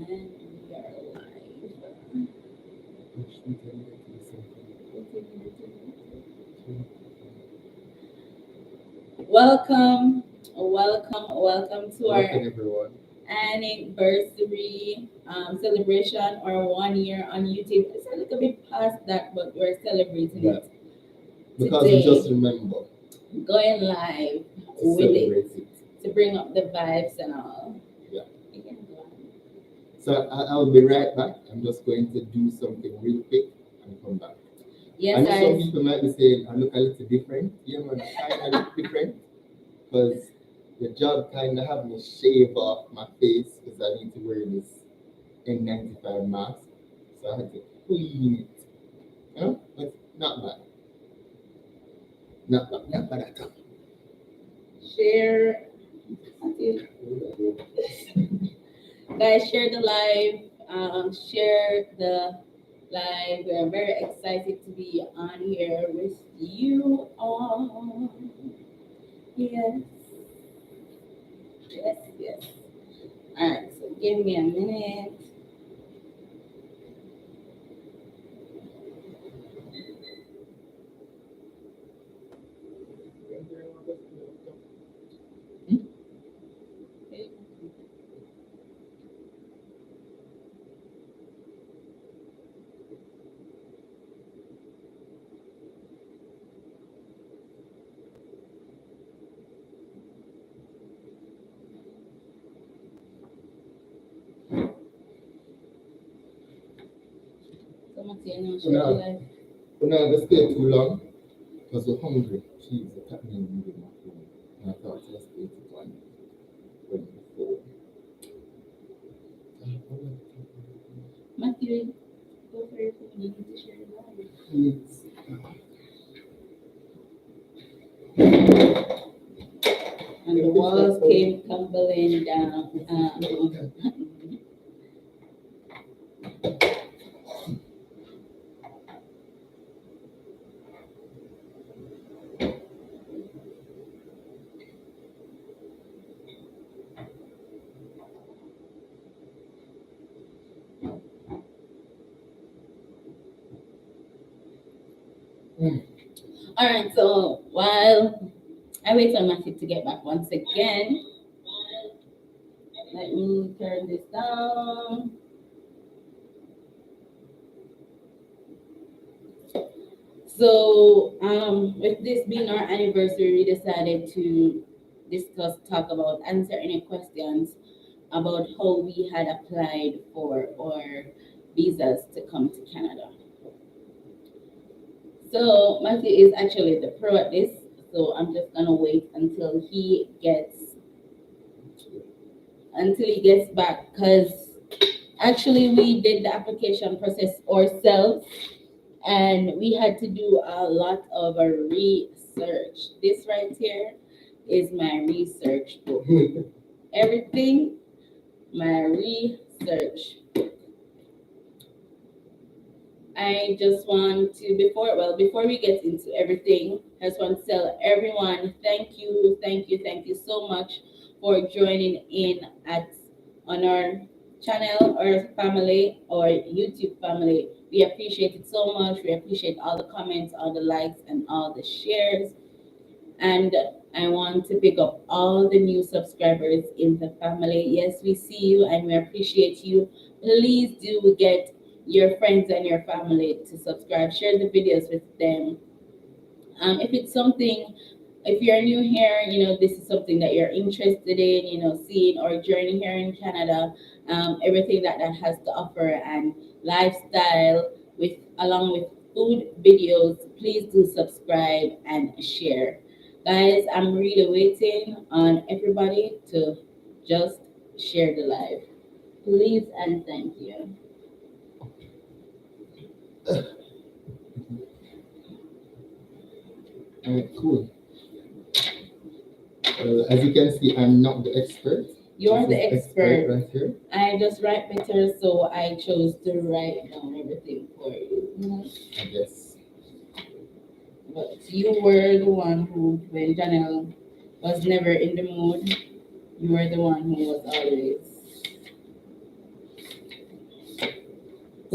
And we are live. Welcome, welcome to our everyone. anniversary celebration or 1 year on YouTube. It's a little bit past that, but we're celebrating Yeah. it Because we today. just remember Going live to with it celebrate it. to bring up the vibes and all. Yeah. You can go on. So I'll be right back. I'm just going to do something real quick and come back. Yes, I know some guys. people might be saying I look a little different. Yeah, man, I kind of look different because the job kind of have me shave off my face because I need to wear this N95 mask. So I had to clean it. You know, but not bad. Not bad at all. Share. Guys, share the live. Share the live. We're very excited to be on here with you all. Yes, yes. All right, so give me a minute. So much, share the live. We're not going to stay too long because we're hungry. Jeez, I can't even move my phone. And I thought it was 81 when before. Matthew, go for your phone. You need to share the live. Please. And the walls came tumbling down. All right, so while I wait on Matthew to get back once again, let me turn this down. So, with this being our anniversary, we decided to talk about, answer any questions about how we had applied for our visas to come to Canada. So, Matthew is actually the pro at this, so I'm just gonna wait until he gets back, because actually we did the application process ourselves and we had to do a lot of a research. This right here is my research book. Everything, my research. I just want to before we get into everything, I just want to tell everyone thank you so much for joining in at on our channel or family or YouTube family. We appreciate it so much. We appreciate all the comments, all the likes, and all the shares. And I want to pick up all the new subscribers in the family. Yes, we see you and we appreciate you. Please do get your friends and your family to subscribe. Share the videos with them. If it's something, if you're new here, this is something that you're interested in, seeing our journey here in Canada, everything that has to offer and lifestyle along with food videos, please do subscribe and share. Guys, I'm really waiting on everybody to just share the live. Please and thank you. Cool. As you can see, I'm not the expert. You're the expert. Right here. I just write better, so I chose to write down everything for you. I guess. But you were the one who, when Janelle was never in the mood, you were the one who was always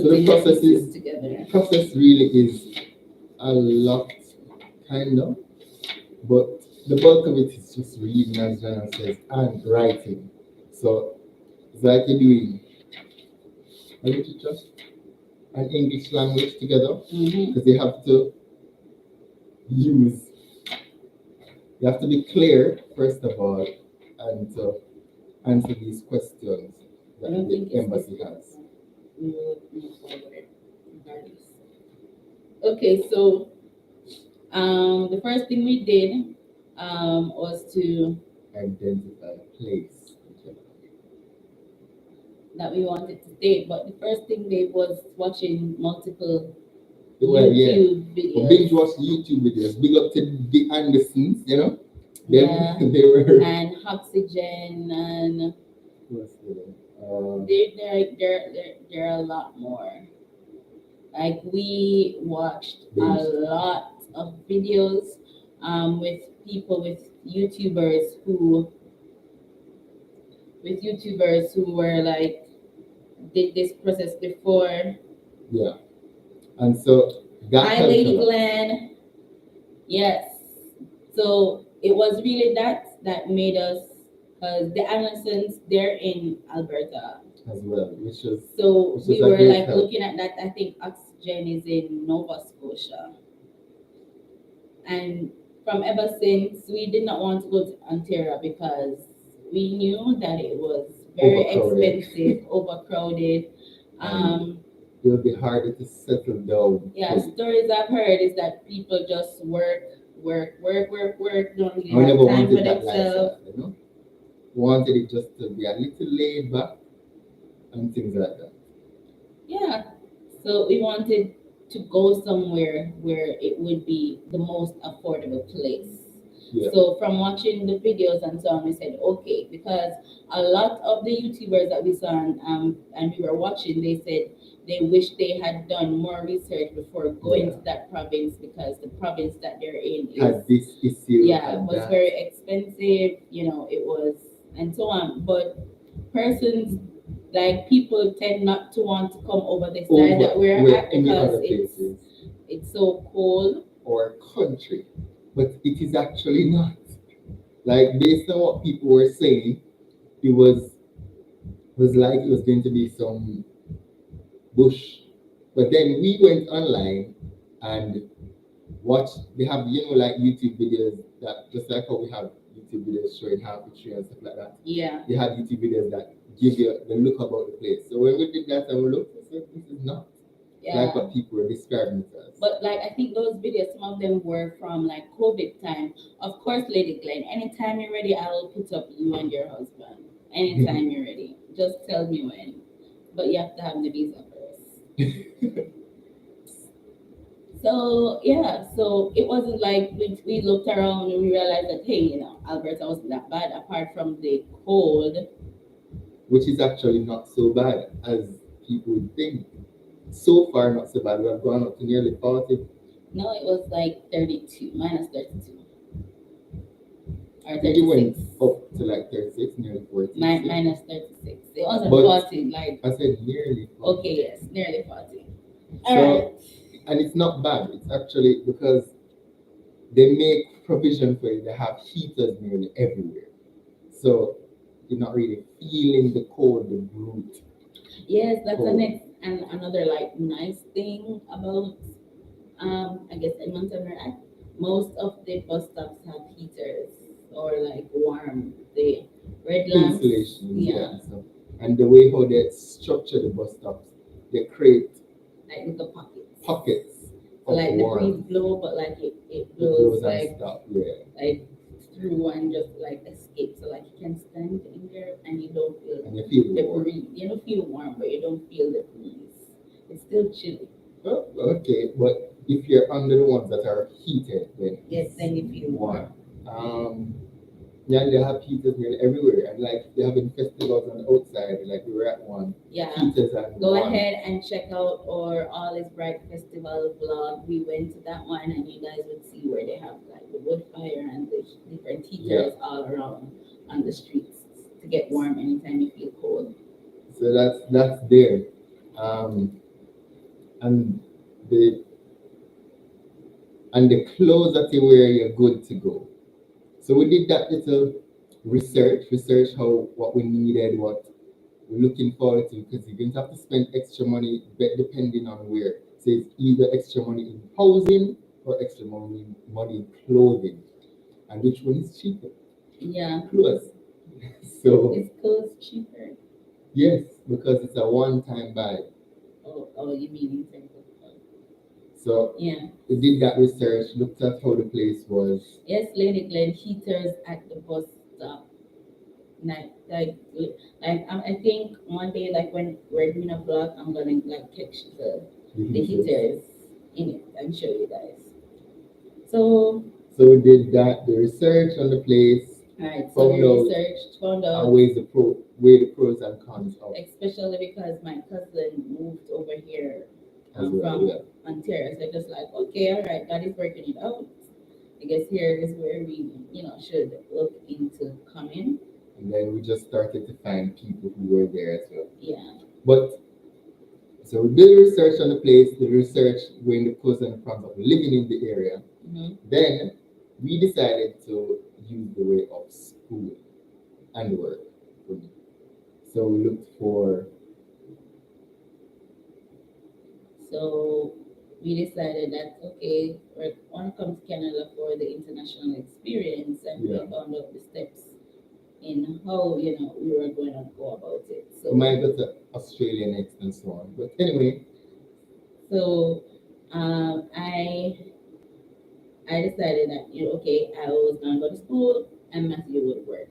So the putting the process pieces is together. process really is a lot, kind of, but the bulk of it is just reading, as Jana says, and writing. So it's like you're doing a literature and English language together Mm-hmm. because use you have to be clear first of all and to answer these questions I that don't the think it's this embassy has. we will move forward regardless. Okay, so the first thing we did was to Identify place. that we wanted to stay, but the first thing they was watching multiple Well, yeah. YouTube But binge videos. watch YouTube videos. Big up to the Andersons, you know? Yeah, Them, they were. and oxygen and What's the, there are a lot more. Like we watched a binge. lot of videos with people with YouTubers who were like did this process before. Yeah. And so that Hi, helped a Lady lot Glenn. Yes. So it was really that made us, because the Andersons, they're in Alberta. as well, So which we was a were great like help. looking at that. I think Oxygen is in Nova Scotia. And from ever since, we did not want to go to Ontario because we knew that it was very Overcrowded. expensive, overcrowded. And Um, it will be harder to settle down yeah, fully. stories I've heard is that people just work, don't really I have never time for wanted that themselves. lifestyle, you know? Wanted it just to be a little laid back and things like that. Yeah. So we wanted to go somewhere where it would be the most affordable place. Yeah. So from watching the videos and so on, we said okay, because a lot of the YouTubers that we saw and we were watching, they said they wish they had done more research before going Yeah. to that province, because the province that they're in is Had this issue, yeah, had was that. very expensive, it was, and so on. But persons, like people tend not to want to come over the side that we're Over at any because other places it's so cold. or country. But it is actually not. Like based on what people were saying, it was like it was going to be some bush. But then we went online and watched. They have like YouTube videos that just like how we have YouTube videos showing half the tree and stuff like that. Yeah. They had YouTube videos that give you the look about the place. So when we did that and we looked, we said this is not like Yeah. what people were describing it as. But like I think those videos, some of them were from like COVID time. Of course, Lady Glenn, anytime you're ready, I'll put up you and your husband. Anytime you're ready. Just tell me when. But you have to have the visa first. So yeah, so it wasn't like we looked around and we realized that hey, Alberta wasn't that bad apart from the cold. Which is actually not so bad as people would think. So far, not so bad. We have gone up to nearly 40. No, it was like 32, minus 32. Or I think it went 36. up to like 36, nearly 40. Minus 36. It wasn't But 40, like, I said nearly 40. okay, yes, nearly 40. So, Alright. and it's not bad. It's actually because they make provision for it. They have heaters nearly everywhere. So you're not really feeling the cold, the brute. Yes, that's the cold. next and another like nice thing about I guess Edmonton, where most of the bus stops have heaters or like warm the red lamps. Insulation, Yeah. So, and the way how they structure the bus stops, they create Like little pockets. pockets So of like the breeze warmth. blow, but like it It blows blows like and stuff, yeah. like through and just like escape. So like you can stand in there and you don't feel And you feel the warm. breeze. You don't feel warm, but you don't feel the breeze. It's still chilly. Oh, okay, but if you're under the ones that are heated, then Yes, then you feel warm. Yeah, they have heaters nearly everywhere, and like they have been festivals on the outside, like we were at one. Yeah. Heaters and Go one. ahead and check out our All Is Bright Festival vlog. We went to that one and you guys would see where they have like the wood fire and the different heaters all around on the streets to get warm anytime you feel cold. So that's there. Um, and the the clothes that you wear, you're good to go. So we did that little research how what we needed, what we're looking forward to, because you're going to have to spend extra money depending on where. So it's either extra money in housing or extra money in clothing. And which one is cheaper? Yeah. Clothes. So Is clothes cheaper? yes, because it's a one-time buy. Oh, you mean in terms of So yeah. we did that research, looked at how the place was. Yes, Lady Glen heaters at the bus stop. I think one day, like when we're doing a vlog, I'm gonna like catch the heaters in it and show you guys. So So we did that, the research on the place, alright, so found we out researched, found out, weigh the pros and cons of especially because my cousin moved over here as well. from Yeah. Ontario. So just like, okay, all right, God is working it out. I guess here is where we, should look into coming. And then we just started to find people who were there as well. Yeah. But so we did the research on the place, the research weighing the pros and cons of living in the area. Mm-hmm. Then we decided to use the way of school and work for me. So we looked for. So we decided that okay, we're want to come to Canada for the international experience, and we Yeah. found out the steps in how we were going to go about it. So We might go to Australia next and so on. But anyway, so I decided that okay, I was gonna go to school and Matthew would work.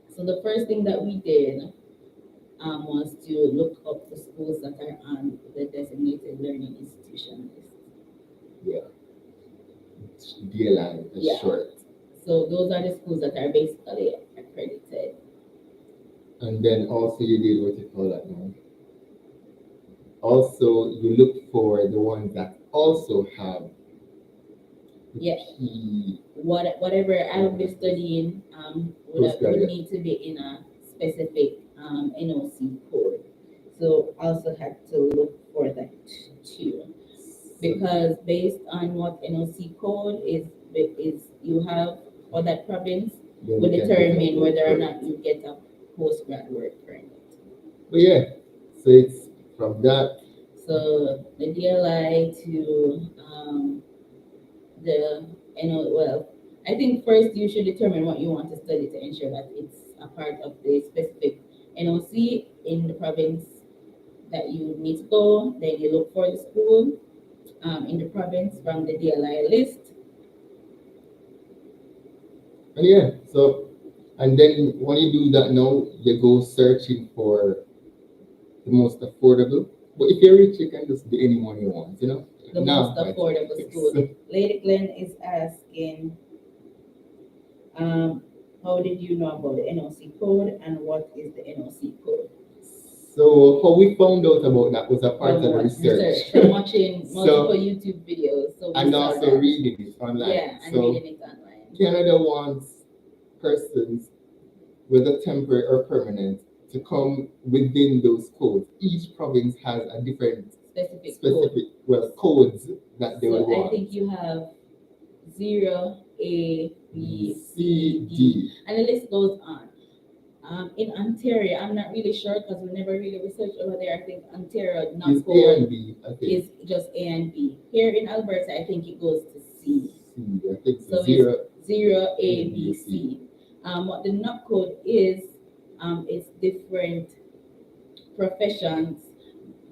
So the first thing that we did was to look up the schools that are on the designated learning institution list. yeah, DLI is Yeah. short. So those are the schools that are basically accredited. And then also you did what you call that now. Also, you look for the ones that also have the Yeah. key Whatever I would be studying would postgraduate. need to be in a specific NOC code. So also had to look for that too, because based on what NOC code is you have or that province Then will you can get a determine whether or postgrad. not you get a postgrad work permit. But yeah, so it's from that. So the DLI to the well, I think first you should determine what you want to study to ensure that it's a part of the specific NOC in the province that you need to go. Then you look for the school in the province from the DLI list. And yeah, so and then when you do that now, you go searching for the most affordable. But if you're rich, you can just do any one you want, you know? The Nah, most affordable school. So, Lady Glenn is asking, how did you know about the NOC code and what is the NOC code? so how we found out about that was a part of the research. From watching So- multiple YouTube videos. So we And saw also that. reading it online. Yeah, and So reading it online. Canada wants persons, whether temporary or permanent, to come within those codes. Each province has a different Specific code. codes that they would So I want. think you have 0, A, B, C, C, D, D. and the list goes on. In Ontario, I'm not really sure because we never really researched over there. I think Ontario not Is A code and B, I think. is just A and B. Here in Alberta, I think it goes to C. C, I think So so. Zero. it's 0, A, B, C. What the NUC code is, it's different professions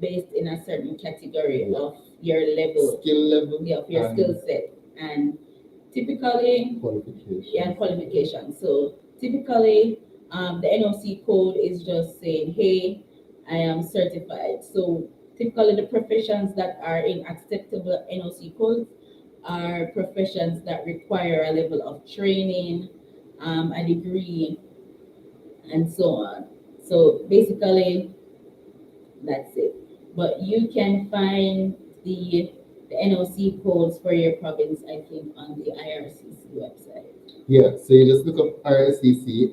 based in a certain category Yeah. of your level, Skill level. of your and skill set, and typically, Qualification. yeah, qualifications. So typically, the NOC code is just saying, hey, I am certified. So typically, the professions that are in acceptable NOC codes are professions that require a level of training, a degree, and so on. So basically, that's it. But you can find the NOC codes for your province, I think, on the IRCC website. Yeah, so you just look up RSCC,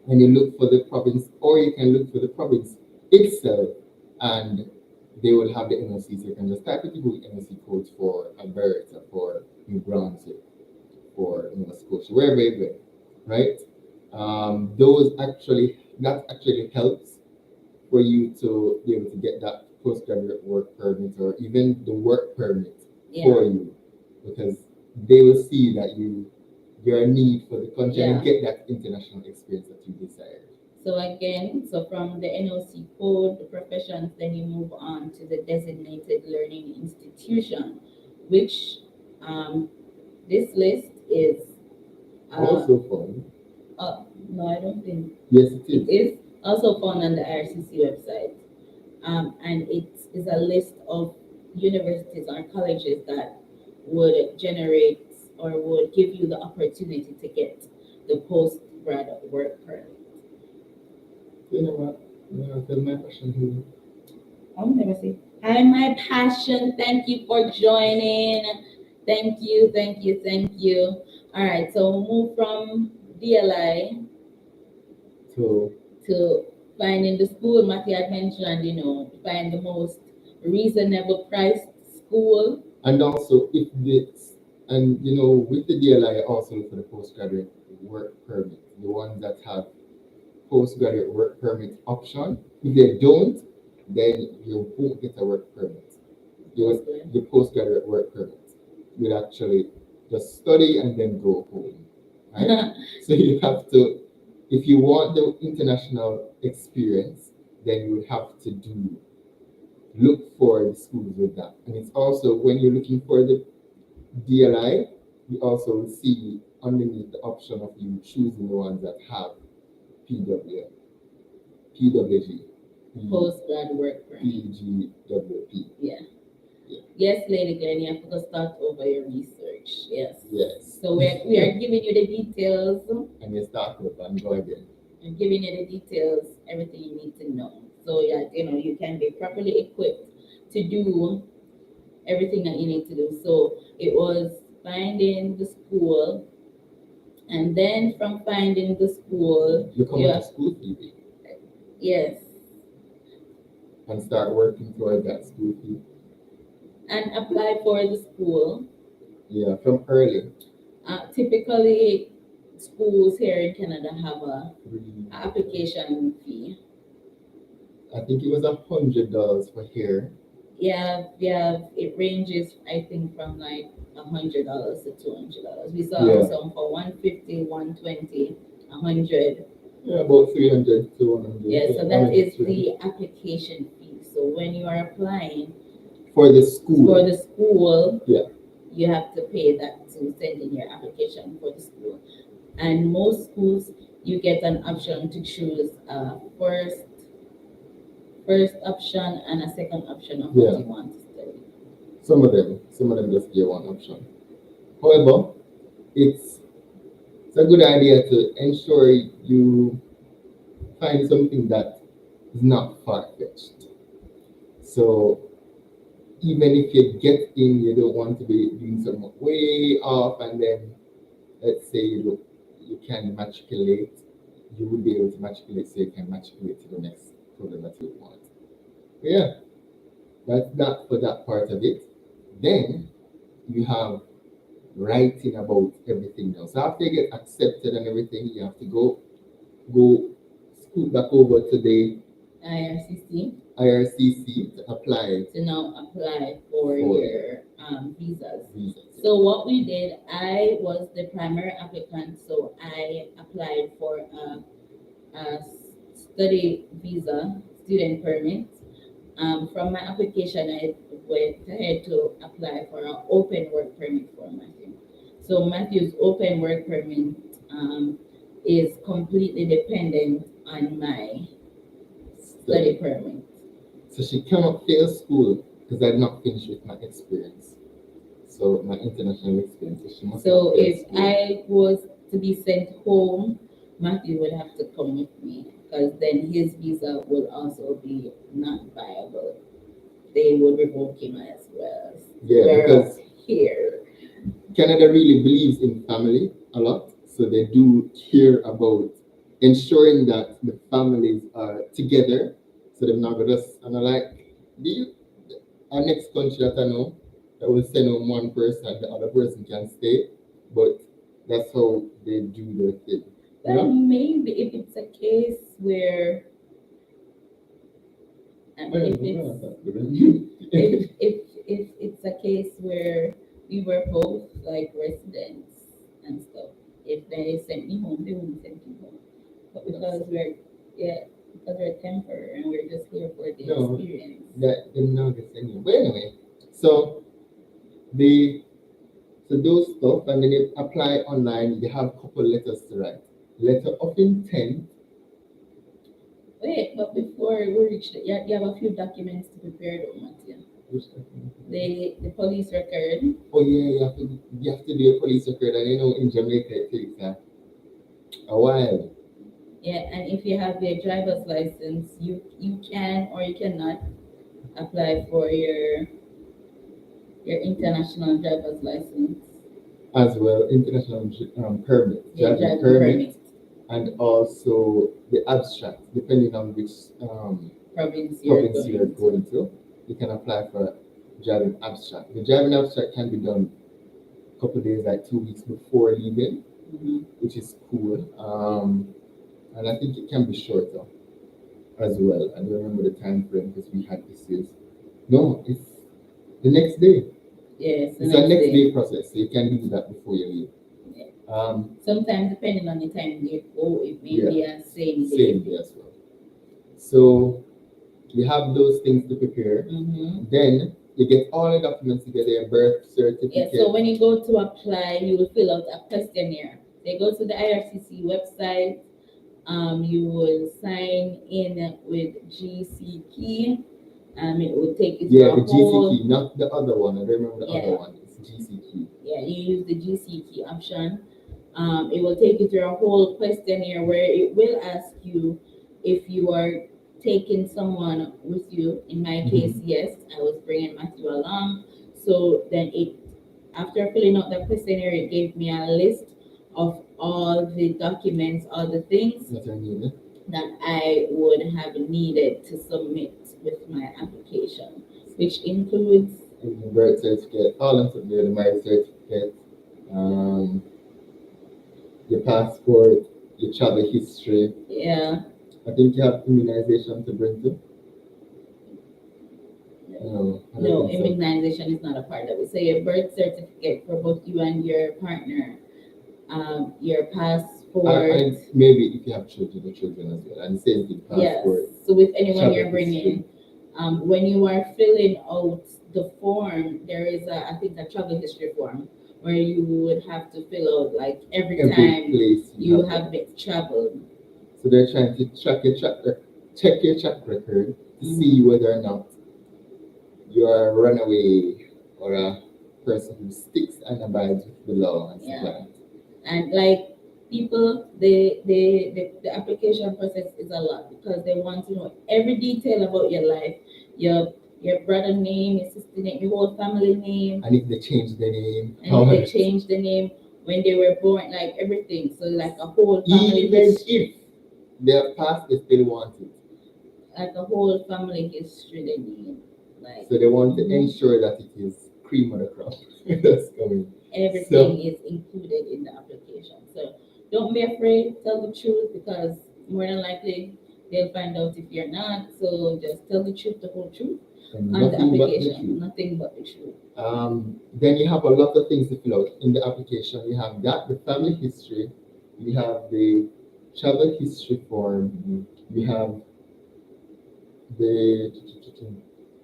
and you look for the province, or you can look for the province itself, and they will have the NOC, so you can just type it to Google NOC codes for Alberta, for New Brunswick, for Nova Scotia, wherever you go, right? Those actually that actually helps for you to be able to get that postgraduate work permit or even the work permit for Yeah. you, because they will see that you're a need for the country and Yeah. get that international experience that you desire. So again, so from the NOC code, the professions, then you move on to the designated learning institution, which um, this list is Also fun. no, I don't think Yes, it it is. is also found on the IRCC website. And it is a list of universities or colleges that would generate or would give you the opportunity to get the postgrad work permit. You know what? Tell my passion here. I'll never say. Hi, my passion. Thank you for joining. Thank you, thank you, thank you. All right, so we'll move from DLI So to finding the school. Matthew had mentioned, find the most reasonable priced school. and also if this and with the DLI also look for the postgraduate work permit, the ones that have postgraduate work permit option. If they don't, then you won't get a work permit. The postgraduate work permit will actually just study and then go home. Right? So you have to, if you want the international experience, then you would have to look for the schools with that. And it's also when you're looking for the DLI, you also will see underneath the option of you choosing the ones that have PW, PWG, Postgrad work permit. PGWP. Yeah. Yeah. Yes, Lady Glenn, you have to go start over your research. Yes. Yes. So we are giving you the details. And you start with and go again. I'm giving you the details, everything you need to know. So yeah, you can be properly equipped to do everything that you need to do. So it was finding the school, and then from finding the school, You come yeah, to school fee yes, and start working toward that school fee. and apply for the school. Yeah, from early. Typically, schools here in Canada have a Free. application fee. I think it was $100 for here. Yeah, yeah, it ranges, I think, from like $100 to $200. We saw Yeah. some for 150, 120, 100. Yeah, about 300 to 100. Yeah, so that 100 is to the application fee. So when you are applying for the school. for the school, Yeah. you have to pay that to send in your application for the school. And most schools, you get an option to choose a first option and a second option of what Yeah. you want to study. Some of them just give one option. However, it's it's a good idea to ensure you find something that is not far fetched. So even if you get in, you don't want to be doing something way off, and then let's say you can matriculate, you would be able to matriculate, so you can matriculate to the next program that you want. But yeah, that's that for that part of it. Then you have writing about everything now. So after you get accepted and everything, you have to go scoot back over to the IRCC IRCC to apply to now apply for For your visas. visas. So what we did, I was the primary applicant, so I applied for a study visa, student permit. From my application, I went ahead to apply for an open work permit for Matthew. So Matthew's open work permit is completely dependent on my study permit. So she cannot fail school because I did not finish with my experience. So my international experience. So she must So not fail if school. I was to be sent home, Matthew would have to come with me because then his visa would also be not viable. They would revoke him as well. Yeah, Whereas because here, Canada really believes in family a lot. So they do care about ensuring that the families are together. So they're not gonna just and I'm like, do you our next country that I know that will send home one person, the other person can stay, but that's how they do their thing. You Well, know? maybe if it's a case where, I mean, if it's if it's a case where we were both like residents and stuff, if they sent me home, they wouldn't send me home. But because we're yeah, because we're temper and we're just here for the No, experience. that them know the same. But anyway, so the so those stuff, and then you apply online. You have a couple letters to write. Letter of intent. Wait, but before we reach that, you have a few documents to prepare, though, Matthew. Which document? The police record. Oh yeah, you have to do a police record, and you know in Jamaica it takes a while. Yeah, and if you have your driver's license, you can or you cannot apply for your international driver's license. As well, international permit, Yeah, driving driving permit, permit. and also the abstract, depending on which Province you're province you're going to. going to, you can apply for driving abstract. The driving abstract can be done a couple days, like 2 weeks before leaving, Mhm. which is cool. And I think it can be shorter as well. I don't remember the time frame because we had this year's. No, it's the next day. Yes, the It's a next next day. day process, so you can do that before you leave. Yeah. Sometimes Sometimes depending on the time you go, it may yeah, be a same day. same day as well. So you have those things to prepare. Mm-hmm. Then you get all the documents together, your birth Yeah, certificate. so when you go to apply, you will fill out a questionnaire. They go to the IRCC website. You will sign in with GC key. It will take you Yeah, through the a GC whole. key, not the other one. I don't remember the other Yeah, one. It's GC key. yeah. You use the GC key option. It will take you through a whole questionnaire where it will ask you if you are taking someone with you. In my case, yes, I was bringing Matthew along. So then after filling out the questionnaire, it gave me a list of all the documents, all the things That's what I mean. that I would have needed to submit with my application, which includes The birth certificate, all of them, the marriage certificate, um, your passport, your travel history. yeah, I think you have immunization to bring to. No, I don't no, think so. immunization is not a part of it. So your birth certificate for both you and your partner, your passport. And maybe if you have children, the children as well. And the same thing, Yes. passport. So with anyone travel you're bringing, history. when you are filling out the form, there is I think a travel history form where you would have to fill out like every Every time place you have have been traveled. So they're trying to check your track record to see whether or not you're a runaway or a person who sticks and abides with the law and stuff Yeah. like that. And like people, the application process is a lot because they want to know every detail about your life, your brother name, your sister name, your whole family name, And if they change the name, and if they change the name when they were born, like everything. So like a whole family even history, if they have passed, they still want it. like a whole family history they need. Like So they want to ensure that it is cream of the crop that's coming. everything is included in the application. So don't be afraid, tell the truth because more than likely they'll find out if you're not. So just tell the truth, the whole truth And on the nothing but the application, truth. nothing but the truth. Then you have a lot of things to fill out in the application. You have that, the family history, you have the travel history form, you have the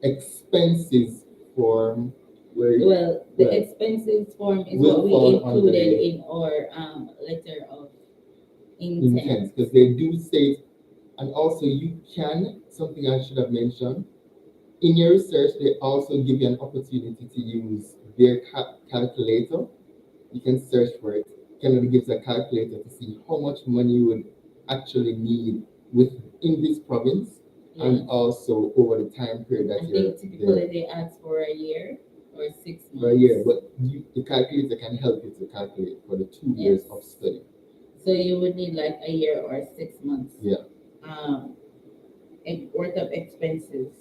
expenses form where Well, the well, expenses form is will what we fall under included the in our letter of intent. intent because they do say, and also you can, something I should have mentioned, in your research, they also give you an opportunity to use their calculator. You can search for it. Canada gives a calculator to see how much money you would actually need within this province and Yes. also over the time period I that you're think typically there they ask for a year or 6 months. for a year. But the calculator can help you to calculate for the 2 years Yes. of study. So you would need like a year or 6 months. Yeah. Worth of expenses.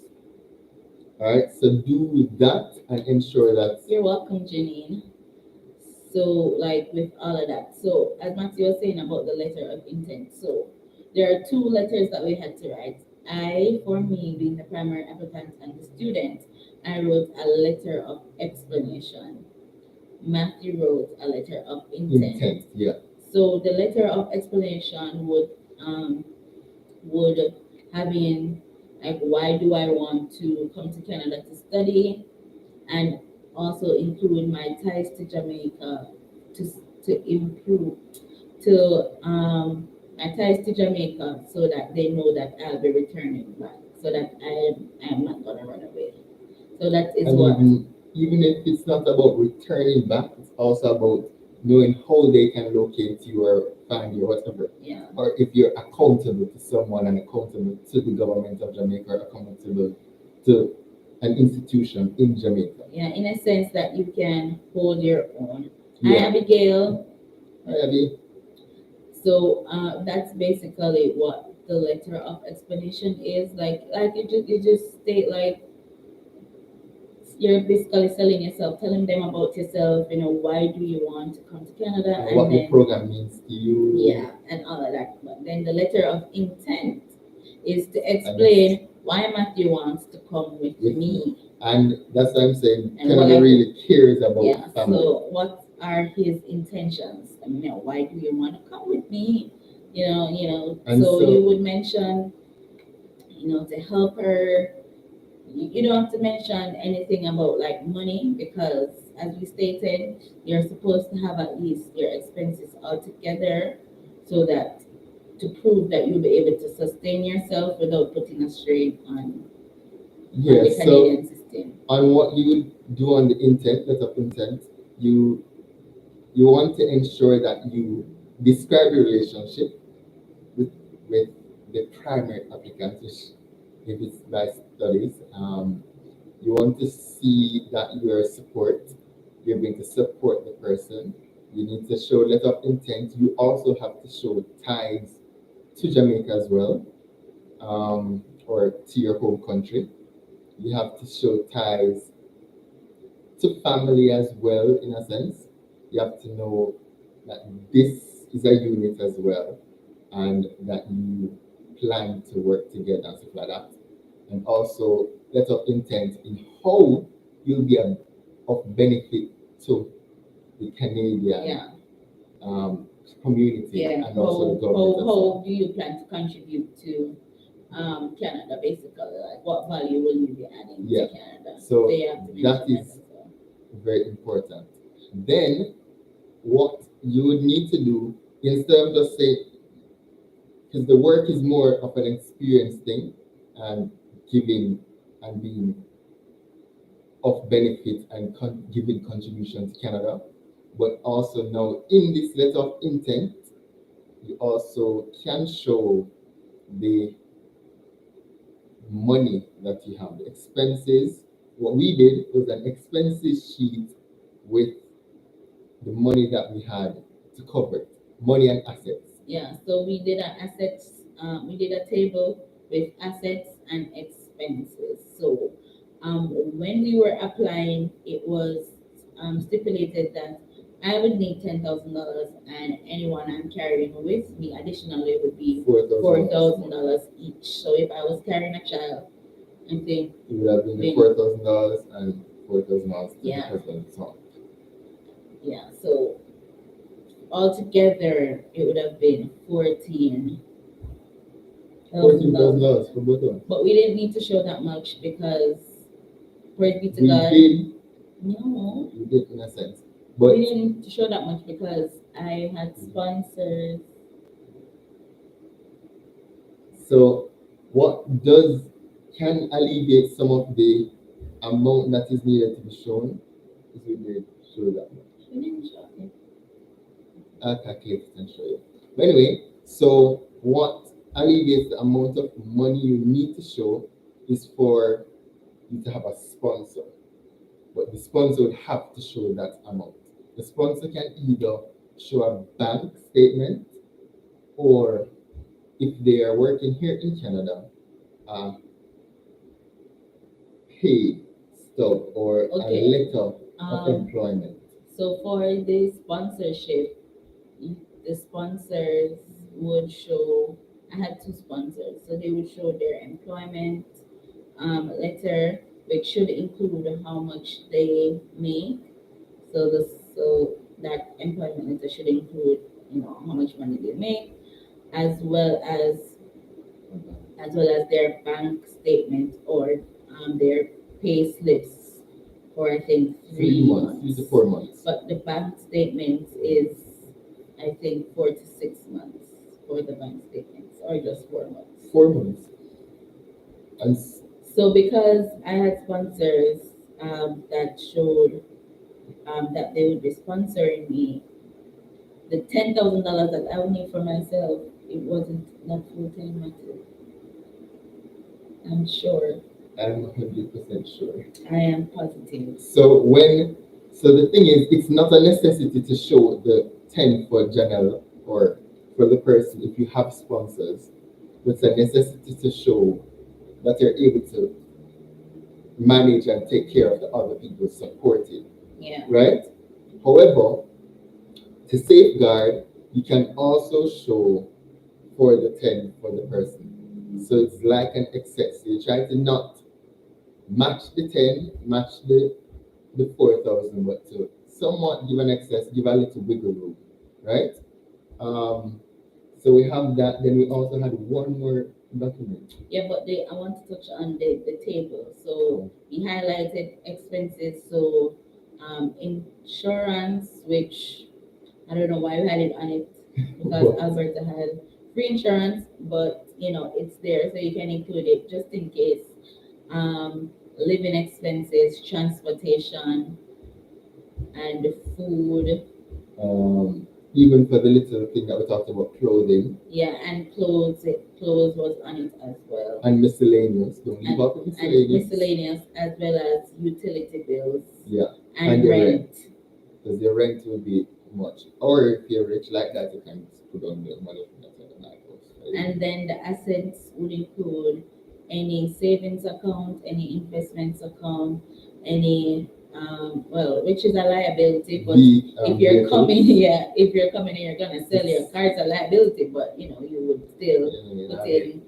All right, so do that and ensure that. You're welcome, Janine. So, like with all of that, so as Matthew was saying about the letter of intent, so there are two letters that we had to write. I, for me, being the primary applicant and the student, I wrote a letter of explanation. Matthew wrote a letter of intent. Intent, yeah. So the letter of explanation would have been like, why do I want to come to Canada to study, and also include my ties to Jamaica to improve to my ties to Jamaica, so that they know that I'll be returning back, so that I am not gonna run away. So that is And what. even if it's not about returning back, it's also about knowing how they can locate you or find you, whatever. Yeah. Or if you're accountable to someone and accountable to the government of Jamaica or accountable to an institution in Jamaica. Yeah, in a sense that you can hold your own. Hi, Yeah. Abigail. Hi, Abby. So that's basically what the letter of explanation is. Like you just state like you're basically selling yourself, telling them about yourself. You know, why do you want to come to Canada, And and what the then program means to you. yeah, and all of that. But then the letter of intent is to explain why Matthew wants to come with me. And that's what I'm saying. And Canada what really cares about yeah, family. so what are his intentions? I mean, you know, why do you want to come with me? And So so- you would mention, to help her. You don't have to mention anything about like money, because as we stated, you're supposed to have at least your expenses all together, so that to prove that you'll be able to sustain yourself without putting a strain on Yeah, the so Canadian system. on what you would do on the intent, letter of intent, you want to ensure that you describe your relationship with with the primary applicant, which if it's by studies, you want to see that you're support. You're going to support the person. You need to show letter of intent. You also have to show ties to Jamaica as well, or to your home country. You have to show ties to family as well, in a sense. You have to know that this is a unit as well, and that you plan to work together and stuff like that. And also, letter of intent in how you'll be of benefit to the Canadian Yeah. community, Yeah. and also the government as well. How do you plan to contribute to Canada, basically? Like, what value will you be adding Yeah. to Canada? So you have to that mention is as well. very important. Then, what you would need to do, instead of just saying, because the work is more of an experience thing, and giving and being of benefit and giving contribution to Canada, but also now in this letter of intent, you also can show the money that you have, the expenses. What we did was an expenses sheet with the money that we had to cover it, money and assets. Yeah, so we did an assets, we did a table with assets and expenses. So when we were applying, it was stipulated that I would need $10,000, and anyone I'm carrying with me additionally would be $4,000 each. So if I was carrying a child, I think It would have been $4,000 and $4,000 to Yeah. the husband. So yeah. So altogether, it would have been $14,000 for both of us. But we didn't need to show that much because, praise be to We God. did, No, we did in a sense, but we didn't need to show that much because I had sponsors. so what does can alleviate some of the amount that is needed to be shown is we did show that much. We didn't show it. I'll calculate it and show you. But anyway, so what alleviates the amount of money you need to show is for you to have a sponsor. But the sponsor would have to show that amount. The sponsor can either show a bank statement, or if they are working here in Canada, pay stub or a Okay. letter of Um, employment? so for the sponsorship, the sponsors would show. I had two sponsors, so they would show their employment letter, which should include how much they make. So that employment letter should include, how much money they make, as well as their bank statement or their pay slips for I think 3 months, 3 to 4 months. But the bank statement is I think 4 to 6 months for the bank statements, or just 4 months. 4 months. And So because I had sponsors that showed that they would be sponsoring me, the $10,000 that I would need for myself, it wasn't not full time matter. I'm sure. I'm 100% sure. I am positive. So the thing is, it's not a necessity to show the 10 for Janelle or for the person if you have sponsors. It's a necessity to show that you're able to manage and take care of the other people supported, Yeah. right? However, to safeguard, you can also show for the 10 for the person. So it's like an excess. So you try to not match the 10, match the 4,000, but to somewhat give an excess, give a little wiggle room, right? Um, so we have that. Then we also had one more document. Yeah, but I want to touch on the table. So we highlighted expenses. So insurance, which I don't know why we had it on it, because Alberta had free insurance, but it's there, so you can include it just in case. Living expenses, transportation, and food. Even for the little thing that we talked about, clothing. Yeah, and clothes. Clothes was on it as well. And miscellaneous. Don't leave out the miscellaneous. And miscellaneous, as well as utility bills. Yeah. And rent. Because your rent will be much. Or if you're rich like that, you can put on the money from that other night. And then the assets would include any savings account, any investments account, any which is a liability, but if you're vehicles. coming, yeah, if you're coming and you're gonna sell your car, it's a liability, but you would still put in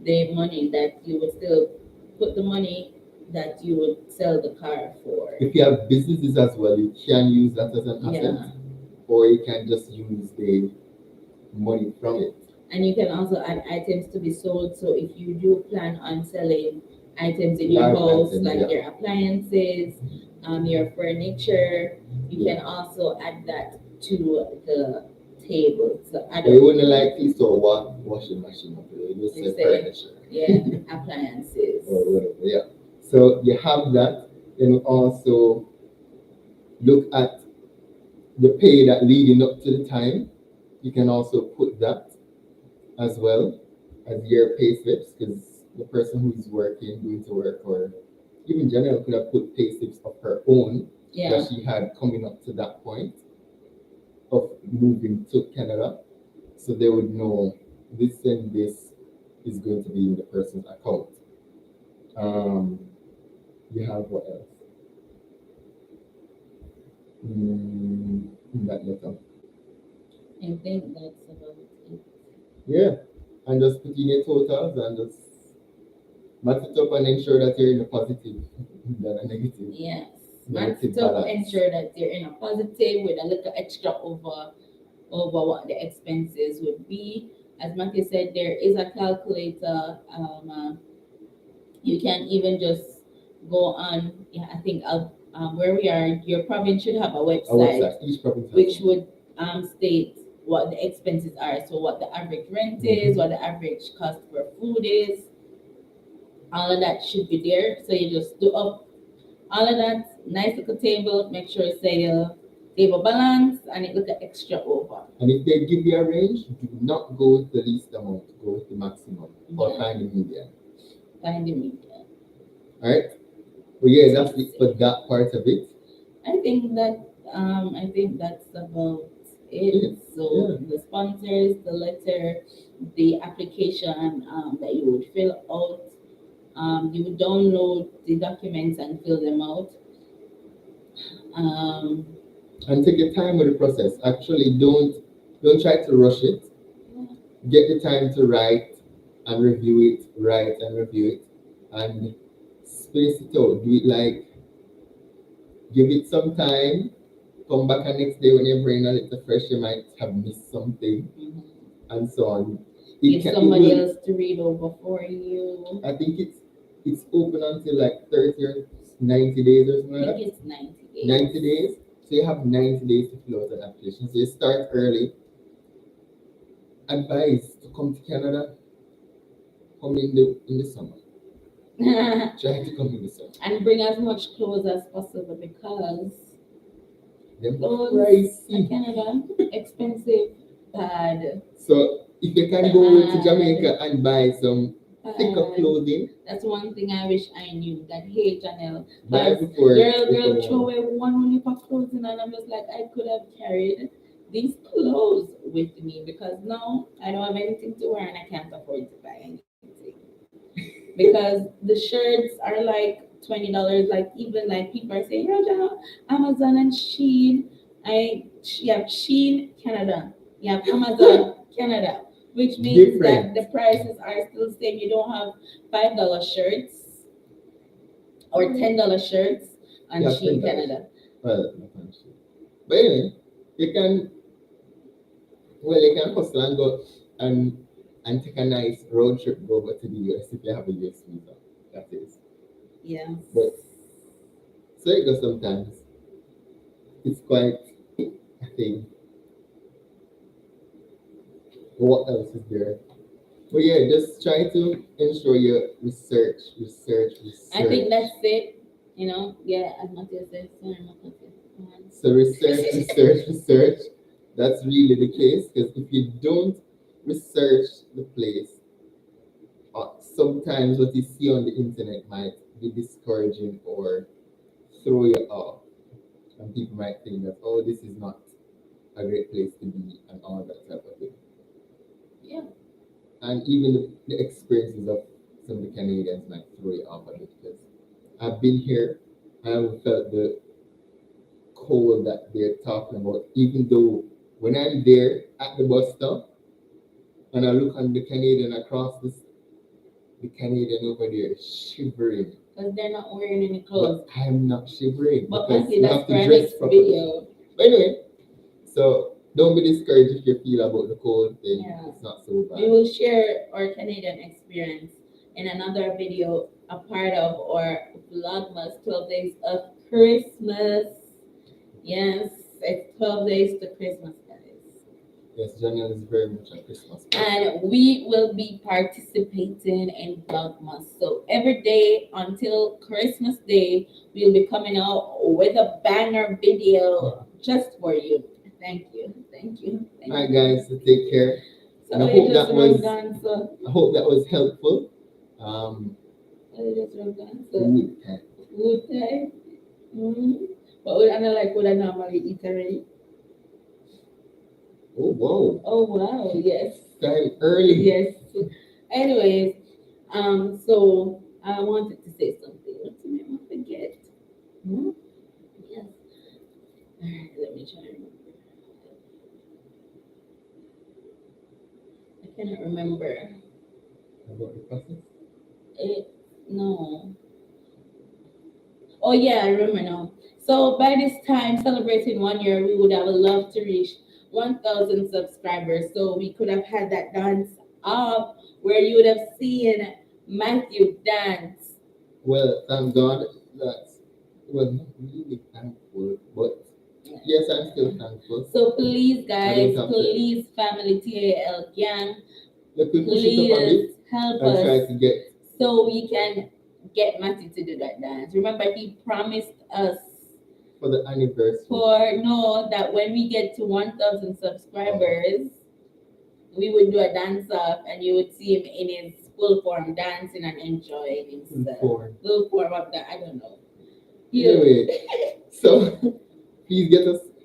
the money that you would still put the money that you would sell the car for. If you have businesses as well, you can use that as an asset, Yeah. or you can just use the money from it. And you can also add items to be sold. So if you do plan on selling items in your Large house, items, like yeah. your appliances, your furniture, you can also add that to the table. So But you wouldn't likely store washing machine up there. You just You say say, furniture. yeah, appliances. Or whatever, yeah. So you have that. Then we also look at the pay that leading up to the time. You can also put that as well as your pay slips, because the person who is working, going to work, or even general could have put pay slips of her own Yeah. that she had coming up to that point of moving to Canada. So they would know this and this is going to be in the person's account. You have what else? In that letter. I think that's about it. Yeah. And just put in your totals and just match it up and ensure that you're in a positive than a negative. Yes. Negative Match it up, balance. ensure that you're in a positive with a little extra over what the expenses would be. As Matthew said, there is a calculator. You can even just go on. Yeah, I think where we are, your province should have a A website, website. Each province has which one. would state what the expenses are. So what the average rent is, what the average cost for food is. All of that should be there. So you just do up all of that, nice little table, make sure it's say table balance, and it look at extra over. And if they give you a range, do not go with the least amount, go with the maximum or Yeah. find the median. Find the media. Alright? Well, yeah, that's it for that part of it. I think that's about it. Yeah. So the sponsors, the letter, the application that you would fill out, You would download the documents and fill them out. Um, And take your time with the process. Actually, don't try to rush it. Get the time to write and review it, write and review it, and space it out. Do it like give it some time. Come back the next day when your brain a little fresh, you might have missed something mhm. and so on. Give It somebody will. else to read over for you. I think it's open until like 30 or 90 days or something I like think that. it's 90 days. 90 days. So you have 90 days to fill out an application. So you start early. Advice to come to Canada, come in the summer. Try to come in the summer. And bring as much clothes as possible because Them clothes in pricey. Canada expensive, bad, So if you can go to bad, Jamaica and buy some thicker bad. clothing, That's one thing I wish I knew. That hey Janelle, buy because before girl before throw away one only for clothes and I'm just like I could have carried these clothes with me because now I don't have anything to wear and I can't afford to buy anything. Because the shirts are like $20. Like even like people are saying, "Oh, Janelle, Amazon and Shein." You have Shein Canada, you have Amazon Canada, which means that different. the prices are still same. You don't have $5 shirts or $10 shirts on Yeah, Shein $10. Canada. Well, not actually. But anyway, you can you can hustle and go and take a nice road trip over to the US if you have a US visa. That is. Yeah. But so it goes sometimes. It's quite I think what else is there? But yeah, just try to ensure you I think research. that's it. Yeah, as Matthias said, sorry, Matthias. Go on. So research. That's really the case because if you don't research the place, sometimes what you see on the internet might be discouraging or throw you off, and people might think that oh, this is not a great place to be and all that type of thing. Yeah. And even the experiences of some of the Canadians might throw you off a bit because I've been here, I have felt the cold that they're talking about, even though when I'm there at the bus stop and I look on the Canadian across this, the Canadian over there is shivering. Because they're not wearing any clothes. But I'm not shivering But because Matthew, we that's have for to our dress next properly. video. But anyway, so don't be discouraged if you feel about the cold thing. Yeah. It's not so We bad. will share our Canadian experience in another video, a part of our Vlogmas 12 days of Christmas. Yes, it's 12 days to Christmas, guys. Yes, January is very much a Christmas person. And we will be participating in Vlogmas. So every day until Christmas Day, we'll be coming out with a banger video just for you. Thank you. Thank you. Thank Alright you. guys, so take care. So And I we hope just that run was down. So I hope that was helpful. we just run down. So Food time. food time. Mm-hmm. But we don't like what I normally eat already. Oh wow. Oh wow, yes. Time early. Yes. Anyways, so I wanted to say something. What's the name? I forget. Hmm? Yes. Alright, let me try and remember. I cannot remember. About the process. It no. Oh yeah, I remember now. So by this time, celebrating 1 year, we would have loved to reach 1,000 subscribers. So we could have had that dance up where you would have seen Matthew dance. Well, thank God that well not really thankful, but yes, I'm still thankful. So please, I guys, don't have to please, family TAL gang, let me push it up a bit please help and try us to get so we can get Matthew to do that dance. Remember, he promised us for the anniversary. that when we get to 1,000 subscribers, we would do a dance off and you would see him in his full form dancing and enjoying himself. Full form of that, I don't know. Anyway, so please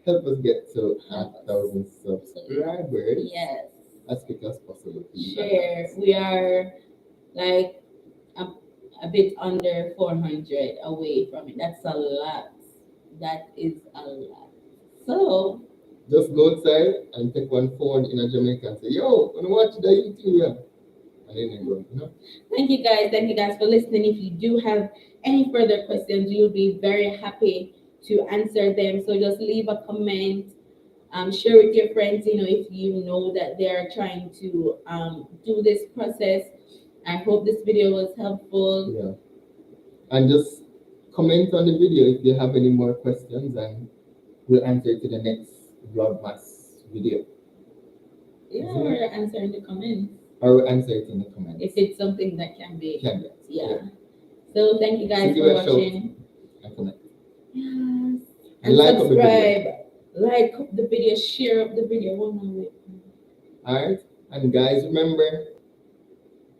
help us get to 1,000 subscribers. Yes. As quick as possible, please. Share. We are like a a bit under 400 away from it. That's a lot. That is a lot. So Just go outside and take one phone in a Jamaica and say, yo, wanna watch the YouTube? Yeah. And then they go, you know? thank you guys. Thank you guys for listening. If you do have any further questions, we'll be very happy to answer them. So just leave a comment. Share with your friends, if you know that they're trying to do this process. I hope this video was helpful. Yeah. And just comment on the video if you have any more questions and we'll answer it to the next Vlogmas video. Yeah, Isn't or it? answer in the comments Or we'll answer it in the comments. if it's something that can be. Can be. Yeah. So thank you guys So give for it a shout watching. and comment. Yes. And like up the video. Subscribe. Like up the video. Share up the video. One more way. Alright? And guys, remember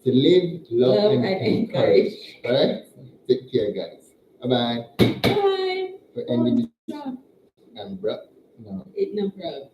to live, love, and encourage. Alright? Take care, guys. Bye bye. Bye. We're ending this. Job. And bro. No. No problem.